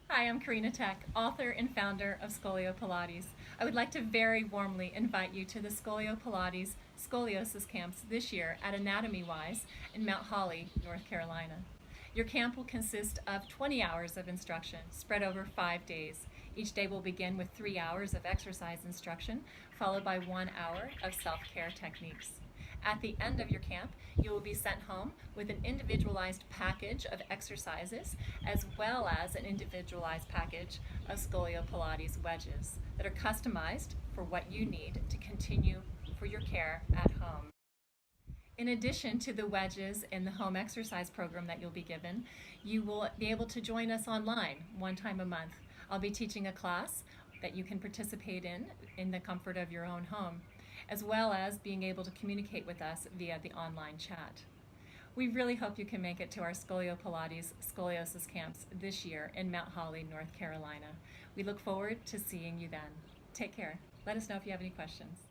Hi, I'm Karina Tech, author and founder of Scolio-Pilates. I would like to very warmly invite you to the Scolio-Pilates Scoliosis Camps this year at Anatomy Wise in Mount Holly, North Carolina. Your camp will consist of 20 hours of instruction spread over 5 days. Each day will begin with 3 hours of exercise instruction, followed by 1 hour of self-care techniques. At the end of your camp, you will be sent home with an individualized package of exercises as well as an individualized package of Scolio-Pilates wedges that are customized for what you need to continue for your care at home. In addition to the wedges and the home exercise program that you'll be given, you will be able to join us online one time a month. I'll be teaching a class that you can participate in the comfort of your own home, as well as being able to communicate with us via the online chat. We really hope you can make it to our Scolio-Pilates Scoliosis Camps this year in Mount Holly, North Carolina. We look forward to seeing you then. Take care. Let us know if you have any questions.